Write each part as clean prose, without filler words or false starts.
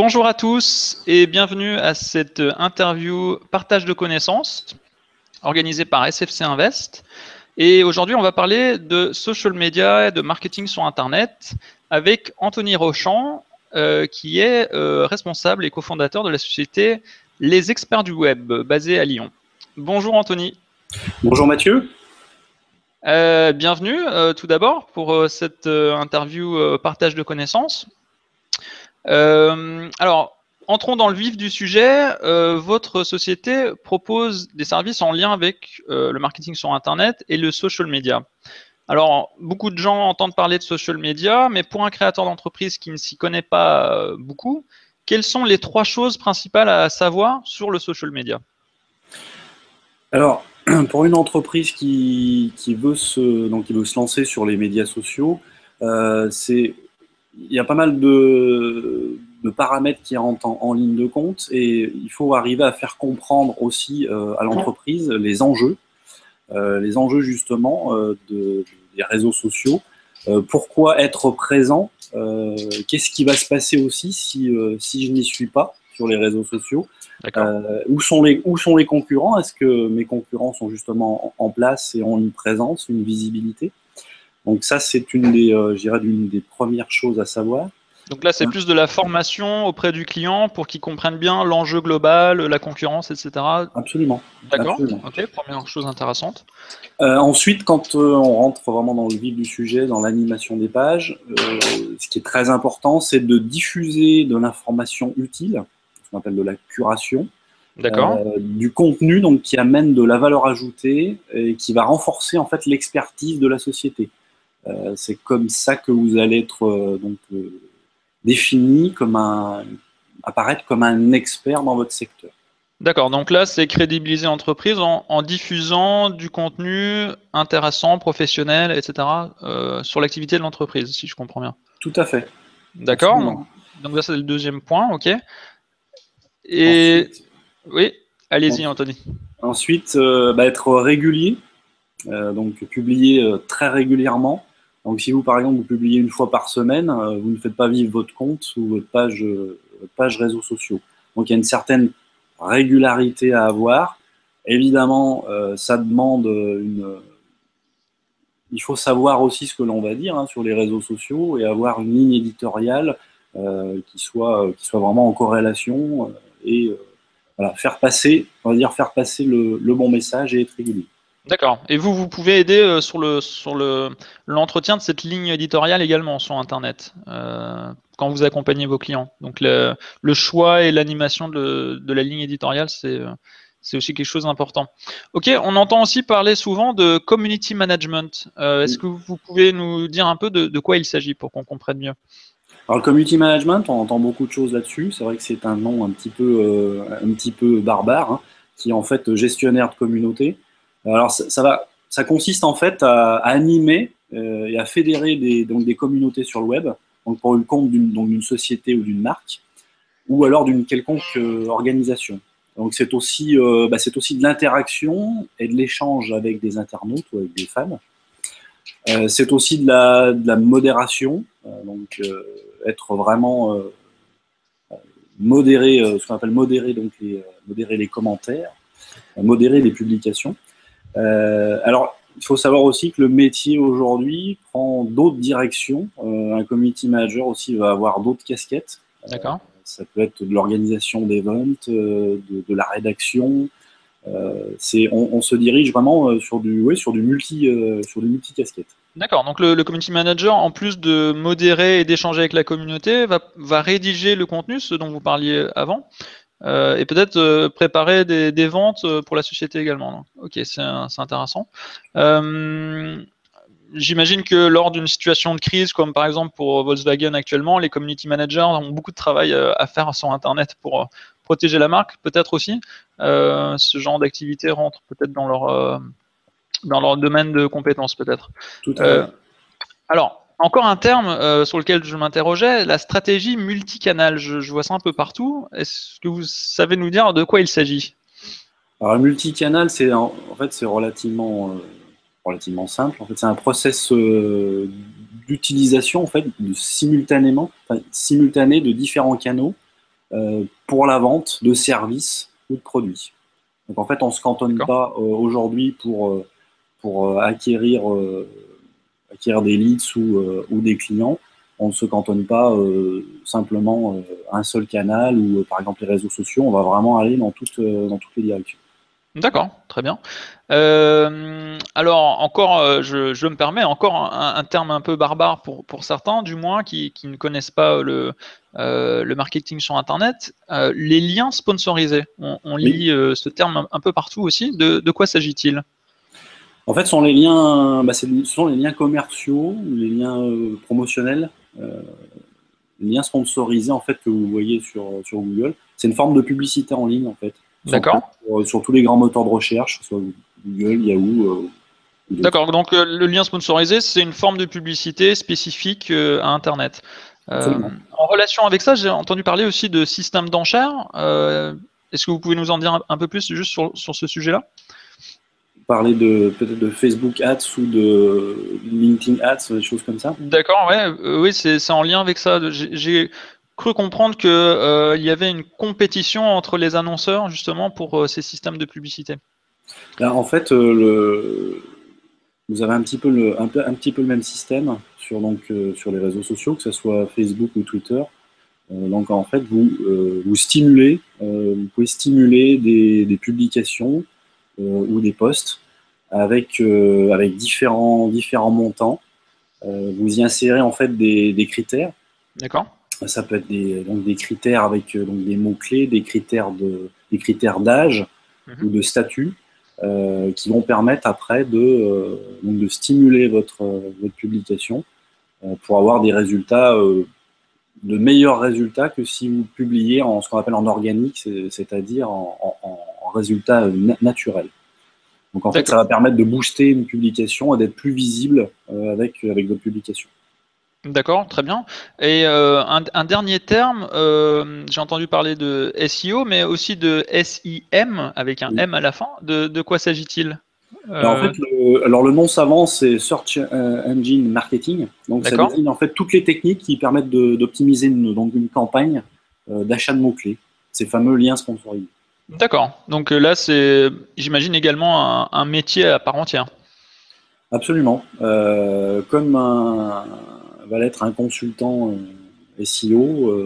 Bonjour à tous et bienvenue à cette interview partage de connaissances organisée par SFC Invest. Et aujourd'hui, on va parler de social media et de marketing sur Internet avec Anthony Rochant, qui est responsable et cofondateur de la société Les Experts du Web, basée à Lyon. Bonjour Anthony. Bonjour Mathieu. Bienvenue tout d'abord pour cette interview partage de connaissances. Alors, entrons dans le vif du sujet. Votre société propose des services en lien avec le marketing sur Internet et le social media. Alors, beaucoup de gens entendent parler de social media, mais pour un créateur d'entreprise qui ne s'y connaît pas beaucoup, quelles sont les 3 choses principales à savoir sur le social media? Alors, pour une entreprise qui veut se lancer sur les médias sociaux, il y a pas mal de paramètres qui rentrent en ligne de compte et il faut arriver à faire comprendre aussi à l'entreprise les enjeux justement des réseaux sociaux. Pourquoi être présent? Qu'est-ce qui va se passer aussi si je n'y suis pas sur les réseaux sociaux? Où sont les concurrents? Est-ce que mes concurrents sont justement en place et ont une présence, une visibilité? Donc ça, c'est une des premières choses à savoir. Donc là, c'est plus de la formation auprès du client pour qu'il comprenne bien l'enjeu global, la concurrence, etc. Absolument. D'accord. Absolument. Ok, première chose intéressante. Ensuite, quand on rentre vraiment dans le vif du sujet, dans l'animation des pages, ce qui est très important, c'est de diffuser de l'information utile, ce qu'on appelle de la curation, du contenu donc qui amène de la valeur ajoutée et qui va renforcer en fait l'expertise de la société. C'est comme ça que vous allez être défini apparaître comme un expert dans votre secteur. D'accord, donc là, c'est crédibiliser l'entreprise en diffusant du contenu intéressant, professionnel, etc. Sur l'activité de l'entreprise, si je comprends bien. Tout à fait. D'accord, donc là, c'est le deuxième point, ok. Et ensuite, oui, allez-y, Anthony. Ensuite, être régulier, donc publier très régulièrement. Donc si vous, par exemple, vous publiez une fois par semaine, vous ne faites pas vivre votre compte ou votre page réseaux sociaux. Donc il y a une certaine régularité à avoir. Évidemment, ça demande il faut savoir aussi ce que l'on va dire sur les réseaux sociaux et avoir une ligne éditoriale qui soit vraiment en corrélation et voilà, faire passer le bon message et être régulier. D'accord. Et vous pouvez aider sur l'entretien de cette ligne éditoriale également sur Internet quand vous accompagnez vos clients. Donc le choix et l'animation de la ligne éditoriale, c'est aussi quelque chose d'important. Ok, on entend aussi parler souvent de community management. Est-ce que vous pouvez nous dire un peu de quoi il s'agit pour qu'on comprenne mieux? Alors le community management, on entend beaucoup de choses là-dessus. C'est vrai que c'est un nom un petit peu barbare, qui est en fait gestionnaire de communauté. Alors ça consiste en fait à animer et à fédérer des communautés sur le web, donc pour le compte d'une société ou d'une marque, ou alors d'une quelconque organisation. Donc c'est aussi de l'interaction et de l'échange avec des internautes ou avec des fans. C'est aussi de la modération, être vraiment modérer, ce qu'on appelle modérer modérer les commentaires, modérer les publications. Alors il faut savoir aussi que le métier aujourd'hui prend d'autres directions. Un community manager aussi va avoir d'autres casquettes. D'accord. Ça peut être de l'organisation d'events, de la rédaction. On se dirige vraiment sur du multi-casquette. D'accord, donc le community manager, en plus de modérer et d'échanger avec la communauté, va rédiger le contenu, ce dont vous parliez avant, et peut-être préparer des ventes pour la société également. Donc, ok, c'est intéressant. J'imagine que lors d'une situation de crise, comme par exemple pour Volkswagen actuellement, les community managers ont beaucoup de travail à faire sur Internet pour protéger la marque, peut-être aussi. Ce genre d'activité rentre peut-être dans leur domaine de compétences, peut-être. Tout à fait. Alors, encore un terme sur lequel je m'interrogeais, la stratégie multicanal. Je vois ça un peu partout. Est-ce que vous savez nous dire de quoi il s'agit? Alors, le multicanal, c'est relativement simple. En fait, c'est un process d'utilisation simultané de différents canaux pour la vente de services ou de produits. Donc en fait, on ne se cantonne pas aujourd'hui pour acquérir des leads ou des clients. On ne se cantonne pas simplement à un seul canal ou par exemple les réseaux sociaux. On va vraiment aller dans toutes les directions. D'accord, très bien. Alors encore, je me permets, encore un terme un peu barbare pour certains, du moins, qui ne connaissent pas le marketing sur Internet, les liens sponsorisés. On Oui. lit ce terme un peu partout aussi. De quoi s'agit-il? En fait, ce sont les liens, ce sont les liens commerciaux, les liens promotionnels, les liens sponsorisés en fait que vous voyez sur Google. C'est une forme de publicité en ligne en fait. Ils sont D'accord. présents sur tous les grands moteurs de recherche, que ce soit Google, Yahoo ou d'autres. D'accord, donc le lien sponsorisé, c'est une forme de publicité spécifique à Internet. Absolument. En relation avec ça, j'ai entendu parler aussi de système d'enchères. Est-ce que vous pouvez nous en dire un peu plus juste sur ce sujet-là? Parler peut-être de Facebook Ads ou de LinkedIn Ads, des choses comme ça. D'accord, ouais, oui, c'est en lien avec ça. J'ai cru comprendre que il y avait une compétition entre les annonceurs justement pour ces systèmes de publicité. Là, en fait, vous avez un petit peu le même système sur les réseaux sociaux, que ce soit Facebook ou Twitter. Donc en fait, vous stimulez, vous pouvez stimuler des publications ou des posts avec différents montants. Vous y insérez en fait des critères. D'accord. Ça peut être des critères avec des mots-clés, des critères d'âge ou Mhm. de statut qui vont permettre après de stimuler votre publication pour avoir des résultats, de meilleurs résultats que si vous publiez en ce qu'on appelle en organique, c'est-à-dire en résultat naturel. Donc en fait, ça D'accord. va permettre de booster une publication et d'être plus visible avec votre publication. D'accord, très bien. Et un dernier terme, j'ai entendu parler de SEO, mais aussi de SIM avec un Oui. M à la fin. De quoi s'agit-il? Alors en fait, le nom savant, c'est Search Engine Marketing. Donc ça D'accord. désigne en fait toutes les techniques qui permettent d'optimiser une campagne d'achat de mots-clés, ces fameux liens sponsorisés. D'accord. Donc là, c'est, j'imagine également un métier à part entière. Absolument. Comme va l'être un consultant SEO,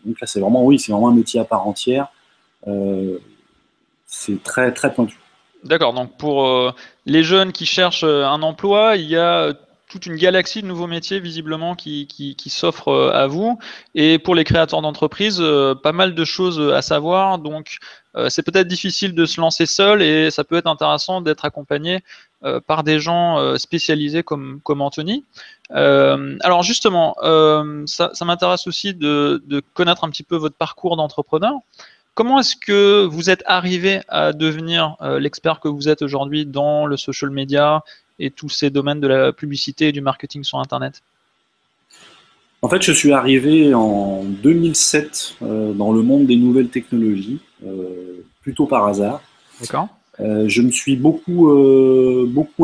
donc là c'est vraiment, oui, c'est vraiment un métier à part entière. Euh, c'est très très pointu. D'accord. Donc pour les jeunes qui cherchent un emploi, il y a toute une galaxie de nouveaux métiers visiblement qui s'offrent à vous. Et pour les créateurs d'entreprises, pas mal de choses à savoir. Donc c'est peut-être difficile de se lancer seul et ça peut être intéressant d'être accompagné par des gens spécialisés comme Anthony. Alors justement, ça m'intéresse aussi de connaître un petit peu votre parcours d'entrepreneur. Comment est-ce que vous êtes arrivé à devenir l'expert que vous êtes aujourd'hui dans le social media et tous ces domaines de la publicité et du marketing sur Internet? En fait, je suis arrivé en 2007 dans le monde des nouvelles technologies, plutôt par hasard. D'accord. Je me suis beaucoup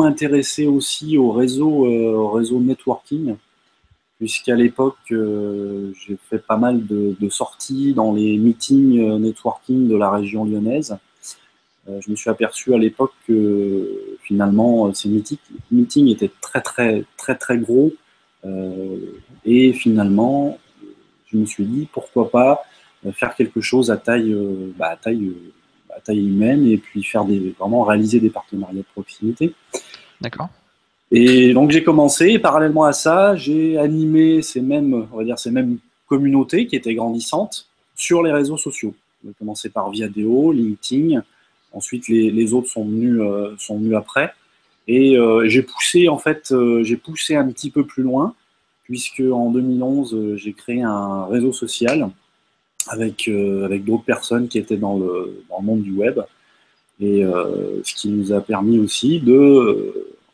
intéressé aussi au réseau networking, puisqu'à l'époque, j'ai fait pas mal de sorties dans les meetings networking de la région lyonnaise. Je me suis aperçu à l'époque que finalement, ces meetings étaient très, très, très, très gros. Euh, et finalement, je me suis dit, pourquoi pas faire quelque chose à taille humaine et puis vraiment réaliser des partenariats de proximité. D'accord. Et donc j'ai commencé, et parallèlement à ça, j'ai animé on va dire, ces mêmes communautés qui étaient grandissantes sur les réseaux sociaux. J'ai commencé par Viadeo, LinkedIn, ensuite les autres sont venus après. Et j'ai poussé un petit peu plus loin, puisque en 2011, j'ai créé un réseau social avec d'autres personnes qui étaient dans le monde du web. Et ce qui nous a permis aussi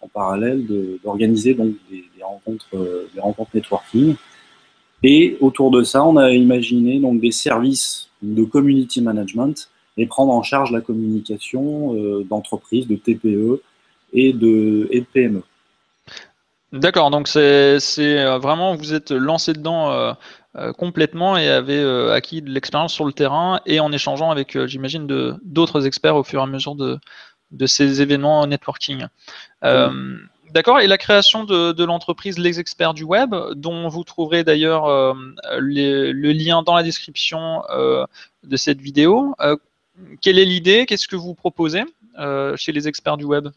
en parallèle, d'organiser donc des rencontres networking. Et autour de ça, on a imaginé donc des services de community management et prendre en charge la communication d'entreprises, de TPE et de PME. D'accord. Donc c'est vraiment vous êtes lancé dedans complètement et avait acquis de l'expérience sur le terrain et en échangeant avec, j'imagine, d'autres experts au fur et à mesure de ces événements networking. D'accord, et la création de l'entreprise Les Experts du Web, dont vous trouverez d'ailleurs le lien dans la description de cette vidéo. Quelle est l'idée? Qu'est-ce que vous proposez chez Les Experts du Web?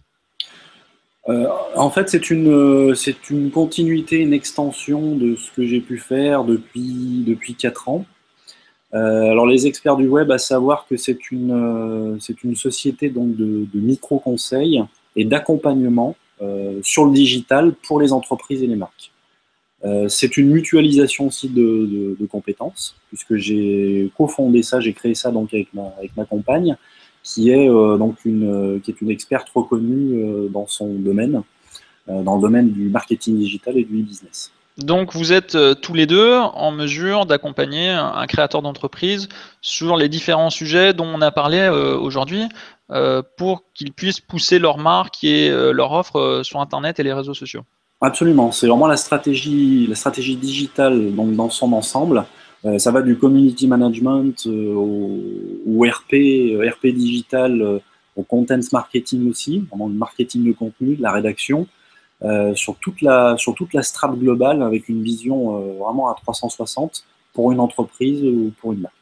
En fait, c'est une continuité, une extension de ce que j'ai pu faire depuis 4 ans. Alors, les experts du web, à savoir que c'est une société donc de micro-conseils et d'accompagnement sur le digital pour les entreprises et les marques. C'est une mutualisation aussi de compétences, puisque j'ai cofondé ça, j'ai créé ça donc avec ma compagne, qui est qui est une experte reconnue dans son domaine, dans le domaine du marketing digital et du e-business. Donc, vous êtes tous les deux en mesure d'accompagner un créateur d'entreprise sur les différents sujets dont on a parlé aujourd'hui pour qu'ils puissent pousser leur marque et leur offre sur Internet et les réseaux sociaux. Absolument, c'est vraiment la stratégie digitale donc dans son ensemble. Ça va du community management au RP digital, au content marketing aussi, vraiment le marketing de contenu, de la rédaction, sur toute la strate globale avec une vision vraiment à 360 pour une entreprise ou pour une marque.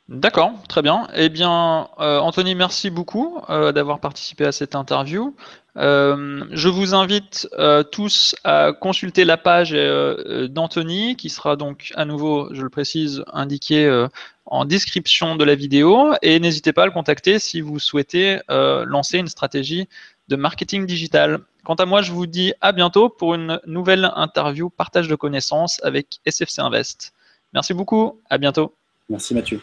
D'accord, très bien. Eh bien, Anthony, merci beaucoup d'avoir participé à cette interview. Je vous invite tous à consulter la page d'Anthony, qui sera donc à nouveau, je le précise, indiquée en description de la vidéo. Et n'hésitez pas à le contacter si vous souhaitez lancer une stratégie de marketing digital. Quant à moi, je vous dis à bientôt pour une nouvelle interview partage de connaissances avec SFC Invest. Merci beaucoup, à bientôt. Merci Mathieu.